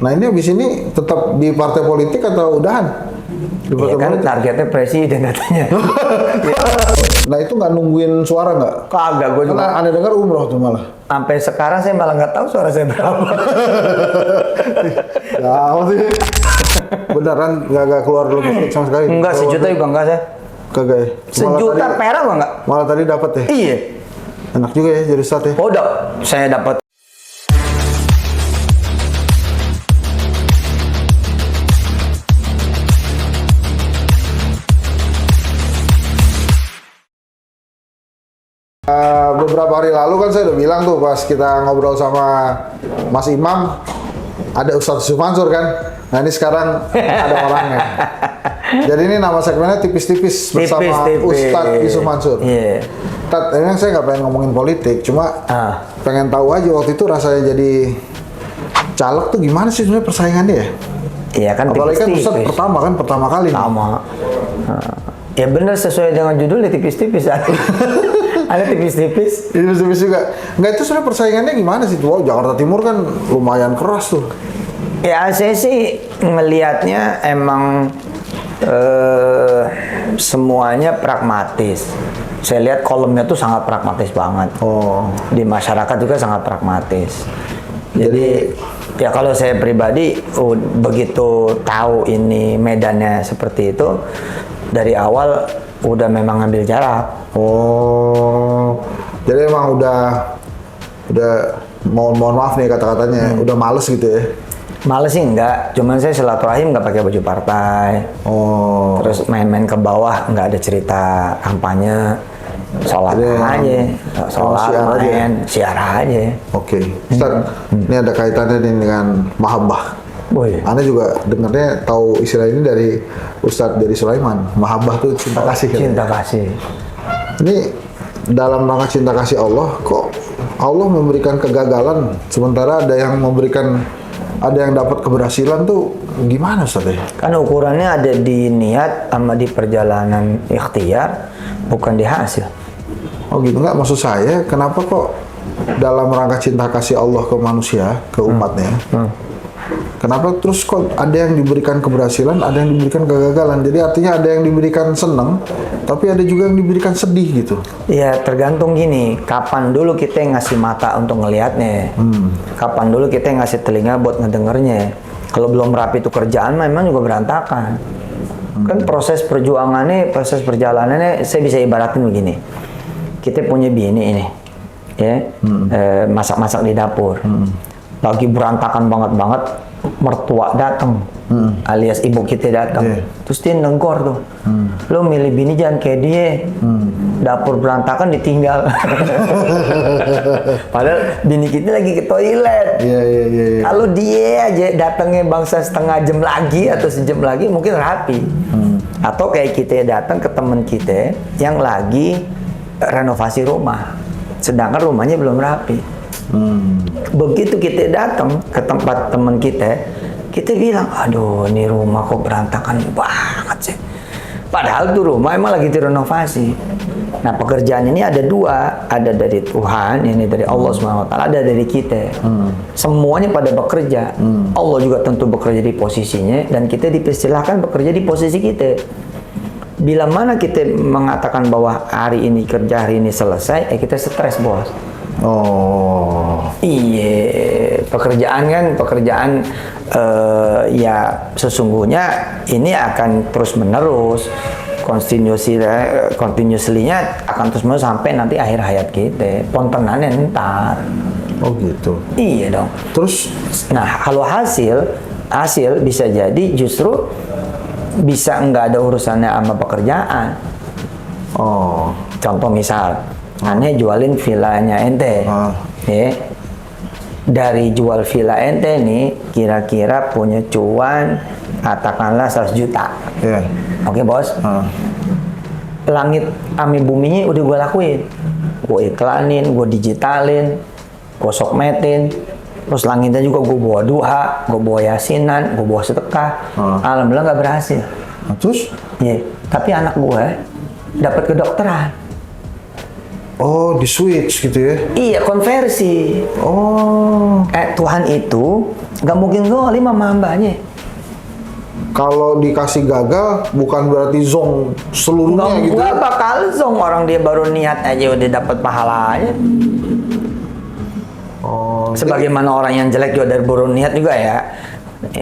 Nah ini abis ini tetap di partai politik atau udahan? Di Iya kan targetnya presiden katanya. Nah itu nggak nungguin suara nggak? Kagak, gue juga. Karena Anda dengar umroh tuh malah. Sampai sekarang saya malah nggak tahu suara saya berapa. Ya sih. Beneran nggak keluar logistik sama sekali? Enggak, sejuta juga enggak saya. Kagak ya? Sejuta perak enggak? Malah tadi dapat ya? Iya. Enak juga ya jadi ustadz ya? Oh, saya dapat. Beberapa hari lalu kan saya udah bilang tuh pas kita ngobrol sama Mas Imam, ada Ustadz Yusuf Mansur kan. Nah ini sekarang ada orangnya. Jadi ini nama segmennya tipis-tipis bersama Ustadz Yusuf Mansur. Iya. Tat, emang saya nggak pengen ngomongin politik, cuma pengen tahu aja waktu itu rasanya jadi caleg tuh gimana sih sebenarnya persaingannya ya? Iya kan. Apalagi kan Ustadz pertama kali. Sama. Ya benar sesuai dengan judulnya tipis-tipis. Ada tipis-tipis. Tipis-tipis juga. Nggak, itu sebenarnya persaingannya gimana sih tuh? Wow, Jakarta Timur kan lumayan keras tuh. Ya saya sih ngelihatnya emang semuanya pragmatis. Saya lihat kolomnya tuh sangat pragmatis banget. Oh. Di masyarakat juga sangat pragmatis. Jadi ya kalau saya pribadi begitu tahu ini medannya seperti itu, dari awal udah memang ngambil jarak. Oh, jadi emang udah mohon maaf nih kata-katanya, udah males gitu ya? Males sih enggak, cuman saya silaturahim nggak pakai baju partai. Oh. Terus main-main ke bawah nggak ada cerita kampanye, sholat aja, sholat main, siar aja. Oke, Ustaz, ini ada kaitannya nih dengan mahabbah. Boy. Anda juga dengarnya tahu istilah ini dari Ustadz dari Sulaiman. Mahabbah tuh cinta kasih. Cinta kasih. Ini dalam rangka cinta kasih Allah, kok Allah memberikan kegagalan, sementara ada yang dapat keberhasilan tuh gimana Ustaz ya? Kan ukurannya ada di niat sama di perjalanan ikhtiar, bukan di hasil. Oh gitu, nggak, maksud saya kenapa kok dalam rangka cinta kasih Allah ke manusia, ke umatnya, kenapa terus kok ada yang diberikan keberhasilan, ada yang diberikan kegagalan? Jadi artinya ada yang diberikan seneng, tapi ada juga yang diberikan sedih gitu. Ya tergantung gini, kapan dulu kita yang ngasih mata untuk ngelihatnya, kapan dulu kita yang ngasih telinga buat ngedengernya. Kalau belum rapi itu kerjaan, memang juga berantakan. Kan proses perjuangannya, proses perjalanannya, saya bisa ibaratin begini. Kita punya bini ini, ya, masak-masak di dapur, lagi berantakan banget. Mertua datang, alias ibu kita datang, terus dia nenggor tuh, lo milih bini jangan kayak dia, dapur berantakan ditinggal. Padahal bini kita lagi ke toilet. Kalau dia aja datangnya bangsa setengah jam lagi atau sejam lagi mungkin rapi. Atau kayak kita datang ke teman kita yang lagi renovasi rumah, sedangkan rumahnya belum rapi. Begitu kita datang ke tempat teman kita bilang, aduh ini rumah kok berantakan banget sih. Padahal tuh rumah emang lagi direnovasi. Nah pekerjaan ini ada dua, ada dari Tuhan, ini dari Allah SWT, ada dari kita. Semuanya pada bekerja. Allah juga tentu bekerja di posisinya, dan kita dipersilahkan bekerja di posisi kita. Bila mana kita mengatakan bahwa hari ini kerja, hari ini selesai, kita stres bos. Oh. Iya, pekerjaan ya sesungguhnya ini akan terus menerus, continuously-nya akan terus menerus sampai nanti akhir hayat kita. Pontenannya ntar. Oh gitu. Iya dong. Terus, nah kalau hasil bisa jadi justru bisa nggak ada urusannya sama pekerjaan. oh, Contoh misal, aneh jualin villanya ente, ya. Dari jual villa ente nih, kira-kira punya cuan, katakanlah 100 juta. Oke bos. Langit ame buminya udah gue lakuin, gue iklanin, gue digitalin, gue sokmetin, terus langitnya juga gue bawa duha, gue bawa yasinan, gue bawa sedekah. Alhamdulillah nggak berhasil. Terus? Iya, tapi anak gue dapat kedokteran. Oh, di switch gitu ya? Iya, konversi. Oh. Tuhan itu nggak mungkin zalim sama hambanya. Kalau dikasih gagal, bukan berarti zong seluruhnya gitu. Nggak bakal zong, orang dia baru niat aja udah dapat pahalanya. Oh. Sebagaimana orang yang jelek juga dari baru niat juga ya,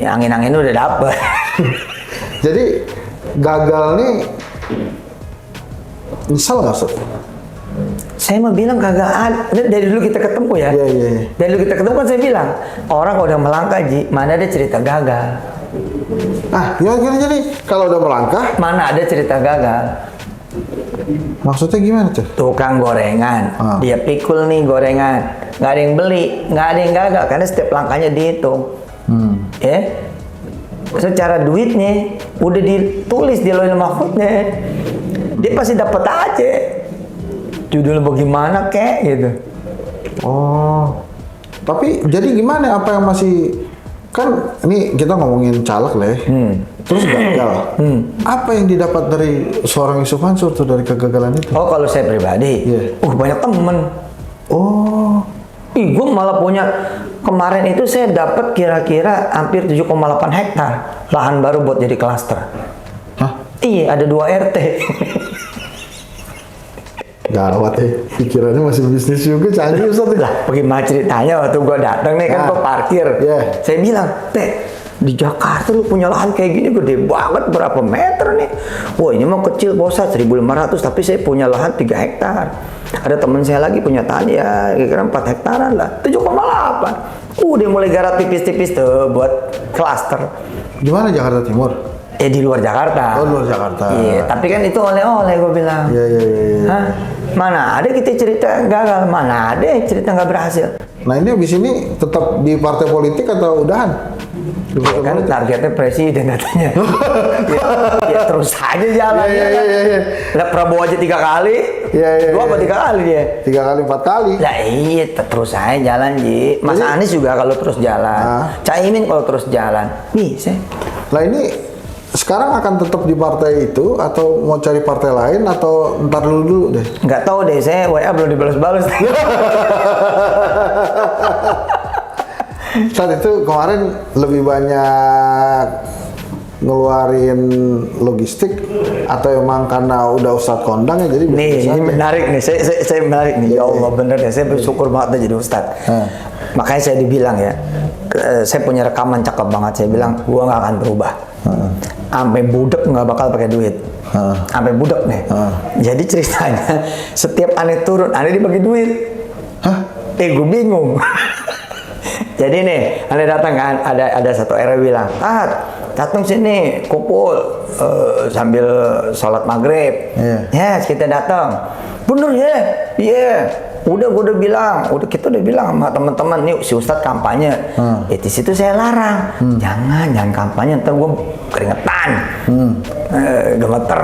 angin-angin udah dapet. Jadi gagal nih, nyesel nggak Ustaz? Saya mau bilang kagak ada. Dari dulu kita ketemu ya. Iya, iya. Dari dulu kita ketemu kan saya bilang, orang kalau udah melangkah Ji, mana ada cerita gagal. Ah, gimana jadi kalau udah melangkah, Mana ada cerita gagal. maksudnya gimana tuh? Tukang gorengan, dia pikul nih gorengan, nggak ada yang beli, nggak ada yang gagal karena setiap langkahnya dihitung. Ya, secara duitnya udah ditulis di Lauhul Mahfuznya, dia pasti dapat aja. Judulnya bagaimana kek gitu. Oh, tapi jadi gimana? Apa yang masih, kan ini kita ngomongin caleg lah ya. Terus gagal. Apa yang didapat dari seorang Yusuf Mansur tuh dari kegagalan itu? Oh, kalau saya pribadi, banyak temen. Oh, Gue malah punya, kemarin itu saya dapat kira-kira hampir 7,8 hektar lahan baru buat jadi klaster. hah? Iya, ada 2 RT. Gawat ya, pikirannya masih bisnis juga, canggih Ustaz. Lah, bagaimana ceritanya waktu gue datang nih kan gue parkir. Saya bilang, Teh, di Jakarta lu punya lahan kayak gini gede banget, berapa meter nih? Wah, ini mau kecil bosat 1.500, tapi saya punya lahan 3 hektar. Ada teman saya lagi punya tanah ya kira-kira 4 hektaran lah, 7,8. Udah mulai garap tipis-tipis tuh buat klaster. Gimana Jakarta Timur? Di luar Jakarta. Oh, luar Jakarta. Iya, tapi kan itu oleh-oleh gue bilang. Iya. Hah? Mana ada kita cerita gagal, mana ada cerita nggak berhasil. Nah ini abis ini tetap di partai politik atau udahan? Di partai Kan politik? targetnya presiden katanya. ya terus aja jalan. Iya. Lah Prabowo aja 3 kali. Iya. 2 apa 3 kali dia? 3 kali 4 kali. Lah iya, terus aja jalan Ji. Mas Anies juga kalau terus jalan. Caimin kalau terus jalan. Bisa. Nah ini sekarang akan tetap di partai itu atau mau cari partai lain atau ntar dulu deh? Nggak tahu deh, saya WA belum dibalas-balas. Saat itu kemarin lebih banyak ngeluarin logistik atau emang karena udah Ustadz kondang ya jadi Nih, ini menarik nih. Saya menarik nih. Ya Allah, bener deh. Saya bersyukur banget jadi Ustadz. Makanya saya dibilang ya, saya punya rekaman cakep banget. Saya bilang, gua nggak akan berubah. Sampai budek nggak bakal pakai duit. Sampai budek nih. Jadi ceritanya, setiap aneh turun, aneh dibagi duit. Gue bingung. Jadi nih, aneh datang kan, ada satu RW bilang, datang sini, kumpul sambil sholat maghrib. Ya, kita datang. Bener ya? Iya. Udah, gue udah bilang, kita udah bilang sama teman-teman nih, si Ustadz kampanye. Di situ saya larang, jangan kampanye, ntar gue keringetan, gemeter.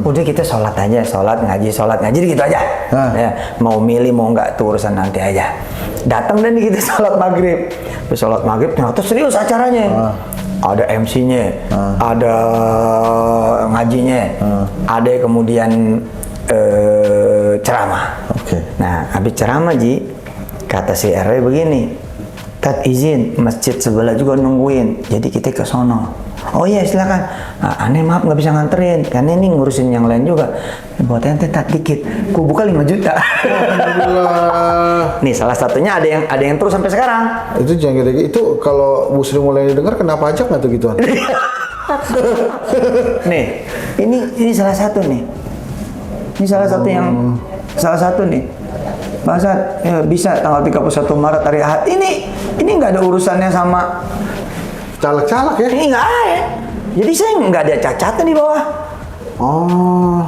Udah kita sholat aja, sholat ngaji gitu aja. Ya, mau milih mau nggak tuh urusan nanti aja. Datang dan kita sholat maghrib. Sholat maghrib ternyata serius acaranya. Ada MC-nya, ada ngajinya, ada kemudian ceramah. Nah, habis ceramah Ji, kata si RW begini, Tat izin, masjid sebelah juga nungguin, jadi kita ke sono. Oh iya silakan. Nah, aneh maaf nggak bisa nganterin, karena ini ngurusin yang lain juga. Buat ente Tat dikit, ku buka 5 juta. Nih salah satunya ada yang terus sampai sekarang. Itu jangan gede itu kalau Muslim mulai dengar kena pajak nggak tuh gituan? Nih, ini salah satu nih. Ini salah satu yang nih. Masa bisa tanggal 31 Maret hari Ahad. Ini nggak ada urusannya sama caleg-caleg ya? Ini nggak ada. Jadi saya nggak ada cacatan di bawah. Oh.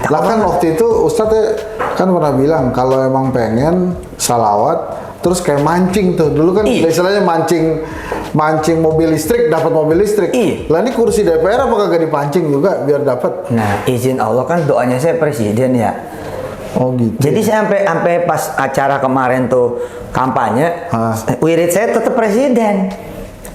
Lah kan waktu itu Ustadz kan pernah bilang kalau emang pengen salawat terus kayak mancing tuh. Dulu kan istilahnya mancing mobil listrik, dapat mobil listrik. Lah ini kursi DPR apa kagak dipancing juga biar dapat? Nah, izin Allah kan doanya saya presiden ya. Oh gitu. Jadi saya sampai pas acara kemarin tuh kampanye, wirid saya tetap presiden.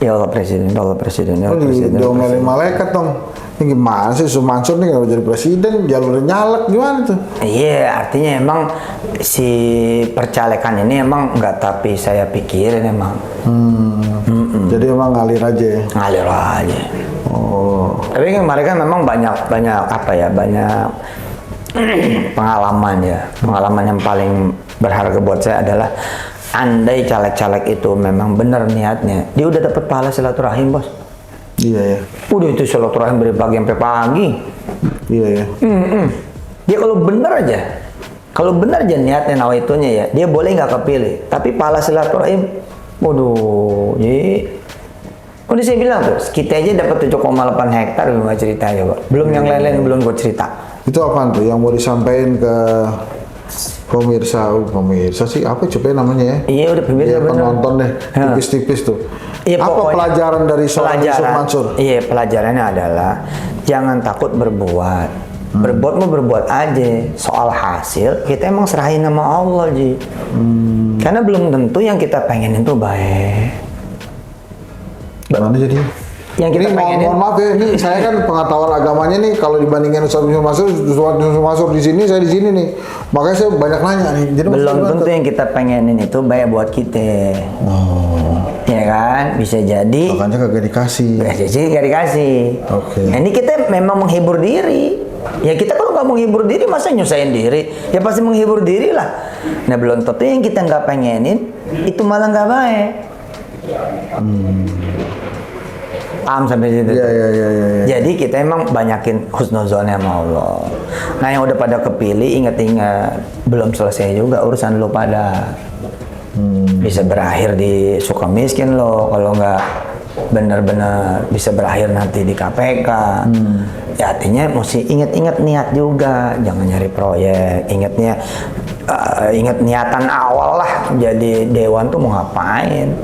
Ya Allah presiden, ya Allah presiden, ya Allah presiden. Diomelin malaikat dong. Ini gimana sih Yusuf Mansur nih kalau jadi presiden jalurnya nyalek gimana tuh? Iya, artinya emang si percalekan ini emang nggak tapi saya pikirin emang. Jadi emang ngalir aja ya? Ngalir aja. Oh. Tapi kan mereka memang banyak apa ya, banyak pengalaman ya. Pengalaman yang paling berharga buat saya adalah andai caleg-caleg itu memang benar niatnya, dia udah dapat pahala silaturahim, Bos. Iya ya. Udah itu silaturahim dari pagi sampai pagi. Iya ya. Dia kalau benar aja niatnya nawaitunya ya, dia boleh nggak kepilih. Tapi pahala silaturahim, waduh, udah saya bilang tuh, kita aja dapat 7,8 hektar nggak cerita ya, Pak. Belum yang lain-lain belum gue cerita. Itu apaan tuh yang mau disampaikan ke pemirsa sih apa coba namanya ya? Iya udah pemirsa ya, penonton deh, tipis-tipis tuh. Iya, apa pelajaran dari seorang Yusuf Mansur? Iya, pelajarannya adalah jangan takut berbuat. Berbuat mau berbuat aja. Soal hasil kita emang serahin sama Allah, Ji. Karena belum tentu yang kita pengen itu baik. Gimana jadi? Yang kita pengenin. Mohon maaf ya, ini saya kan pengetahuan agamanya nih kalau dibandingkan Ustaz Yusuf Mansur di sini, saya di sini nih. Makanya saya banyak nanya nih. Jadi belum tentu yang kita pengenin itu baik buat kita. Ya kan, bisa jadi. Makanya kagak dikasih. Bisa jadi nggak dikasih. Oke. Nah, ini kita memang menghibur diri. Ya kita kalau nggak menghibur diri, masa nyusahin diri? Ya pasti menghibur diri lah. Nah belum tentu yang kita nggak pengenin itu malah nggak baik. Paham sampai situ? Iya. Jadi kita emang banyakin husnuzonnya sama Allah. Nah yang udah pada kepilih, ingat-ingat belum selesai juga urusan lo pada. Bisa berakhir di suka miskin lo, kalau nggak benar-benar bisa berakhir nanti di KPK. Ya artinya mesti ingat-ingat niat juga, jangan nyari proyek. Ingat niatan awal lah jadi dewan tuh mau ngapain.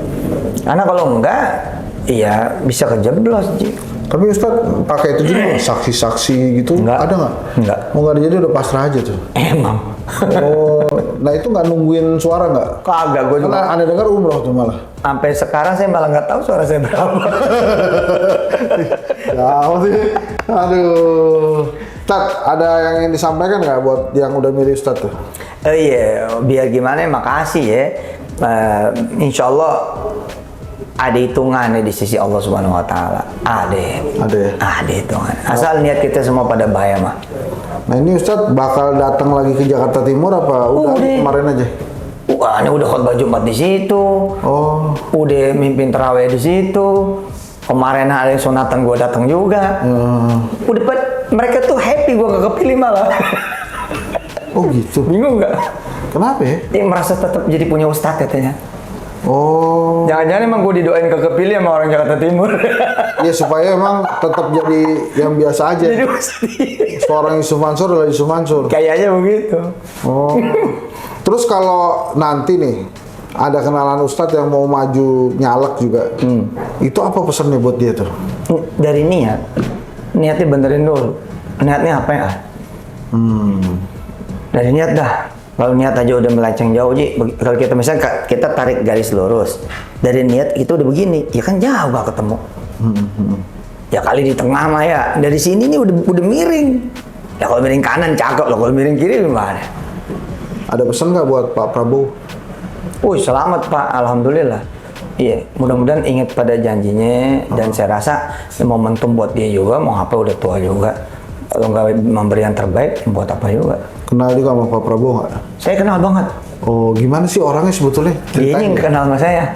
Karena kalau enggak, iya bisa kejeblos, Ji. Tapi Ustaz pakai itu juga saksi-saksi gitu Enggak. ada nggak? Enggak. Mau nggak jadi udah pasrah aja tuh. Emang. Oh, nah itu nggak nungguin suara nggak? Kagak, gue juga. Karena Anda dengar umroh tuh malah. Sampai sekarang saya malah nggak tahu suara saya berapa. Ya, sih. Aduh. Ustaz, ada yang ingin disampaikan nggak buat yang udah milih Ustaz tuh? Oh iya, biar gimana makasih ya. Insya Allah ada hitungannya di sisi Allah Subhanahu Wa Taala. Ada hitungan. Asal niat kita semua pada bahaya mah. Nah ini Ustadz bakal datang lagi ke Jakarta Timur apa udah kemarin aja? Wah, ini udah khotbah Jumat di situ. Oh. Udah mimpin tarawih di situ. Kemarin hari sunatan gue datang juga. Udah mereka tuh happy gue gak kepilih malah. Oh gitu. Bingung nggak? Kenapa ya? Dia merasa tetap jadi punya ustadz katanya. Oh. Jangan-jangan emang gue didoain kepilih sama orang Jakarta Timur. Ya supaya emang tetap jadi yang biasa aja. Jadi ustadz. Seorang Yusuf Mansur adalah Yusuf Mansur. Kayaknya begitu. Oh. Terus kalau nanti nih ada kenalan Ustadz yang mau maju nyalek juga, itu apa pesannya buat dia tuh? Dari niatnya benerin dulu. Niatnya apa ya? Dari niat dah. Kalau niat aja udah melenceng jauh, Ji. Kalau kita misalnya kita tarik garis lurus, dari niat itu udah begini, ya kan jauh gak ketemu. Ya kali di tengah mah ya. Dari sini nih udah miring. Ya kalau miring kanan cakep loh, kalau miring kiri gimana? Ada pesan nggak buat Pak Prabowo? Wih, selamat Pak, alhamdulillah. Iya, mudah-mudahan ingat pada janjinya dan saya rasa momentum buat dia juga, mau apa udah tua juga. Kalau nggak memberi yang terbaik, buat apa juga. Kenal juga sama Pak Prabowo nggak? Saya kenal banget. Oh, gimana sih orangnya sebetulnya? Dia yang kenal sama saya.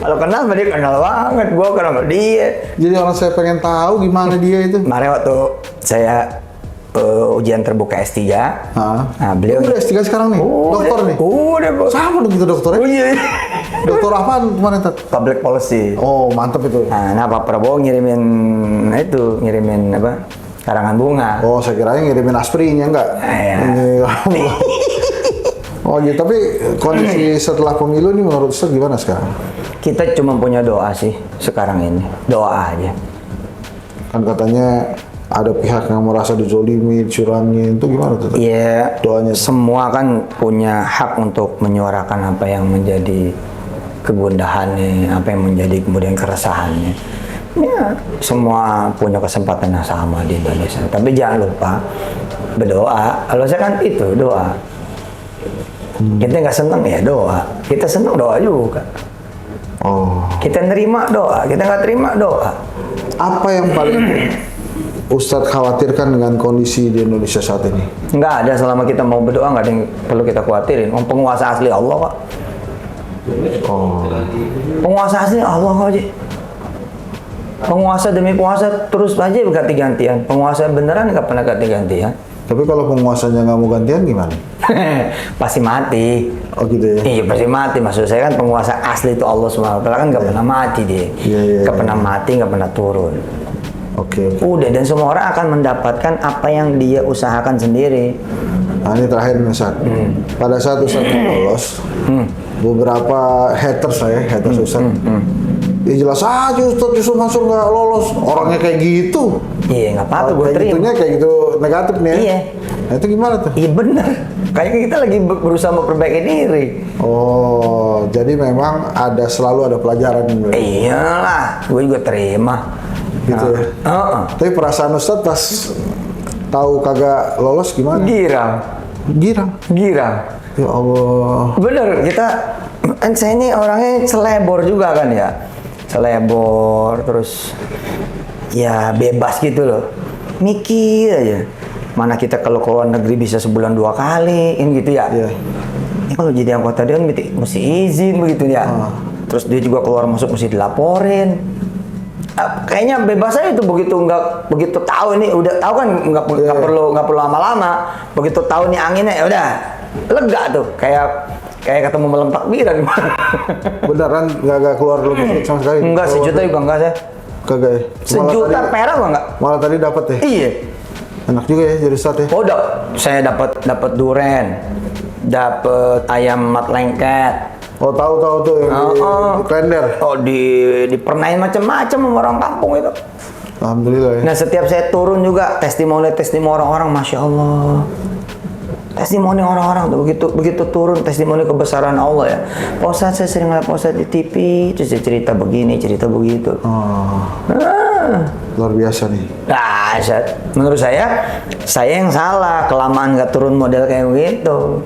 Kalau kenal sama dia kenal banget, gua kenal sama dia. Jadi orang saya pengen tahu gimana dia itu. Kemarin waktu saya ujian terbuka S3. Nah, beliau udah S3 sekarang nih? Dokter nih? Udah, Bos. Sama dong gitu dokternya? Oh iya. Dokter apaan kemarin, Tat? Public policy. Oh, mantep itu. Nah, Pak Prabowo ngirimin apa? Karangan bunga. Oh, saya kira ngirimin asprinnya enggak? Iya. Oh gitu, tapi kondisi setelah pemilu ini menurut Ustaz gimana sekarang? Kita cuma punya doa sih sekarang ini. Doa aja. Kan katanya ada pihak yang merasa dizolimi, curangin, itu gimana tuh? Iya, doanya. Semua kan punya hak untuk menyuarakan apa yang menjadi kegundahannya, apa yang menjadi kemudian keresahannya. Ya, semua punya kesempatan yang sama di Indonesia. Tapi jangan lupa berdoa. Kalau saya kan itu doa. Kita nggak seneng ya doa. Kita seneng doa juga. Oh. Kita nerima doa. Kita nggak terima doa. Apa yang paling Ustadz khawatirkan dengan kondisi di Indonesia saat ini? Nggak ada, selama kita mau berdoa nggak ada yang perlu kita khawatirin. Penguasa asli Allah kok. Oh. Penguasa asli Allah kok aja. Penguasa demi penguasa terus aja ganti-gantian. Penguasa beneran nggak pernah ganti-gantian. Tapi kalau penguasanya nggak mau gantian gimana? Pasti mati. Oh gitu ya? Iya pasti mati. Maksud saya kan penguasa asli itu Allah SWT kan nggak pernah mati dia. Nggak pernah mati, nggak pernah turun. Oke. Udah, dan semua orang akan mendapatkan apa yang dia usahakan sendiri. Nah ini terakhir nih Ustaz. Pada saat Ustaz lolos, beberapa haters Ustaz. Ya jelas aja Ustaz Yusuf Mansur nggak lolos. Orangnya kayak gitu. Iya nggak apa-apa, gue kayak terima. gitunya kayak gitu negatif nih ya. Iya. Nah itu gimana tuh? Iya benar. Kayaknya kita lagi berusaha memperbaiki diri. Oh, jadi memang selalu ada pelajaran nih. Iyalah, gue juga terima. Gitu ya. Tapi perasaan Ustaz pas tahu kagak lolos gimana? Girang. Girang. Ya Allah. Bener, kan saya ini orangnya selebor juga kan ya. Selebor, terus ya bebas gitu loh. Mikir aja. Mana kita kalau ke luar negeri bisa sebulan 2 kali, kan gitu ya. Iya. Ini kalau jadi anggota dia mesti izin begitu ya. Terus dia juga keluar masuk mesti dilaporin. Kayaknya bebas aja itu begitu tahu ini udah tahu kan nggak perlu lama-lama. Begitu tahu nih anginnya ya udah lega tuh kayak ketemu malam takbiran. Beneran nggak keluar dulu sama sekali? Enggak, sejuta juga enggak saya. Kagak ya? Sejuta perak enggak? Malah tadi dapat ya? Iya. Enak juga ya jadi Ustaz ya? Oh, saya dapat duren, dapat ayam mat lengket. Oh tahu tuh yang di klender. Oh dipernain macam-macam sama orang kampung itu. Alhamdulillah ya. Nah setiap saya turun juga testimoni orang-orang, masya Allah. Testimoni orang-orang tuh begitu turun testimoni kebesaran Allah ya. Pak Ustadz, saya sering lihat Pak Ustadz di TV, terus dia cerita begini, cerita begitu. Luar biasa nih. Nah, menurut saya yang salah, kelamaan nggak turun model kayak begitu.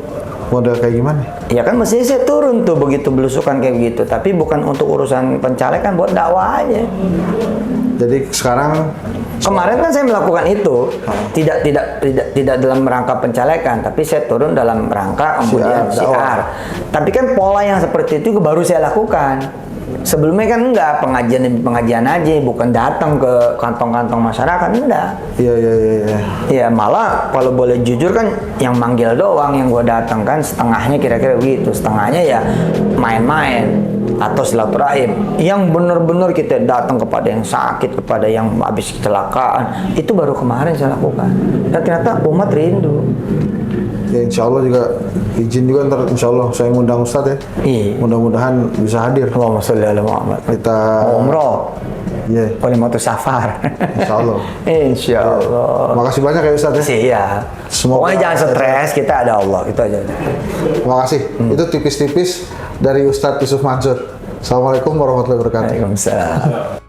Model kayak gimana? Ya kan mestinya saya turun tuh begitu belusukan kayak begitu, tapi bukan untuk urusan pencalekan, buat dakwah aja. Jadi sekarang kemarin kan saya melakukan itu tidak dalam rangka pencalekan, tapi saya turun dalam rangka kemudian syiar. Tapi kan pola yang seperti itu baru saya lakukan. Sebelumnya kan enggak, pengajian aja, bukan datang ke kantong-kantong masyarakat, enggak. Iya. Ya malah kalau boleh jujur kan yang manggil doang, yang gua datang kan setengahnya kira-kira begitu, setengahnya ya main-main atau silaturahim. Yang benar-benar kita datang kepada yang sakit, kepada yang habis kecelakaan, itu baru kemarin saya lakukan. Dan ternyata umat rindu. Ya insya Allah juga izin juga ntar insya Allah saya ngundang Ustadz ya. Iya. Mudah-mudahan bisa hadir. Allahumma sholli ala Muhammad. Kita umroh. Iya. Kalimatus safar. Insya Allah. Insya Allah. Makasih banyak ya Ustadz ya. Iya. Pokoknya jangan stres, kita ada Allah, itu aja. Terima kasih. Itu tipis-tipis dari Ustadz Yusuf Mansur. Assalamualaikum warahmatullahi wabarakatuh. Waalaikumsalam.